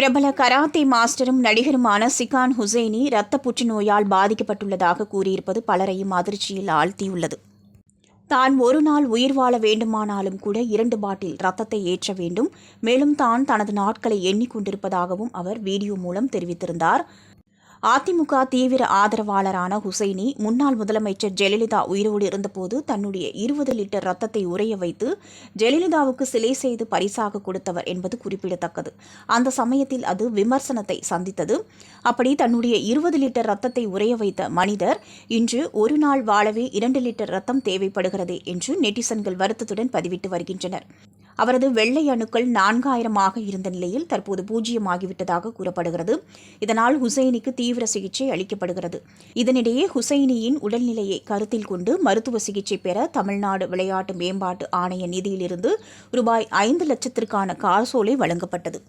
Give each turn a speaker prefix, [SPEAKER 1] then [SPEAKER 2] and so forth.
[SPEAKER 1] பிரபல கராத்தே மாஸ்டரும் நடிகருமான சிகான் ஹுசைனி இரத்த புற்றுநோயால் பாதிக்கப்பட்டுள்ளதாக கூறியிருப்பது பலரையும் அதிர்ச்சியில் ஆழ்த்தியுள்ளது. தான் ஒரு நாள் உயிர் வாழ வேண்டுமானாலும் கூட 2 பாட்டில் ரத்தத்தை ஏற்ற வேண்டும், மேலும் தான் தனது நாட்களை எண்ணிக்கொண்டிருப்பதாகவும் அவர் வீடியோ மூலம் தெரிவித்திருந்தார். அதிமுக தீவிர ஆதரவாளரான ஹுசைனி முன்னாள் முதலமைச்சர் ஜெயலலிதா உயிரோடு இருந்தபோது தன்னுடைய 20 லிட்டர் ரத்தத்தை உறைய வைத்து ஜெயலலிதாவுக்கு சிலை செய்து பரிசாக கொடுத்தவர் என்பது குறிப்பிடத்தக்கது. அந்த சமயத்தில் அது விமர்சனத்தை சந்தித்தது. அப்படி தன்னுடைய 20 லிட்டர் ரத்தத்தை உறைய வைத்த மனிதர் இன்று ஒரு நாள் வாழவே 2 லிட்டர் ரத்தம் தேவைப்படுகிறதே என்று நெட்டிசன்கள் வருத்தத்துடன் பதிவிட்டு வருகின்றனர். அவரது வெள்ளை அணுக்கள் 4000 இருந்த நிலையில் தற்போது 0 ஆகிவிட்டதாக கூறப்படுகிறது. இதனால் ஹுசைனிக்கு தீவிர சிகிச்சை அளிக்கப்படுகிறது. இதனிடையே ஹுசைனியின் உடல்நிலையை கருத்தில் கொண்டு மருத்துவ சிகிச்சை பெற தமிழ்நாடு விளையாட்டு மேம்பாட்டு ஆணைய நிதியிலிருந்து ரூபாய் 5 லட்சத்திற்கான காசோலை வழங்கப்பட்டது.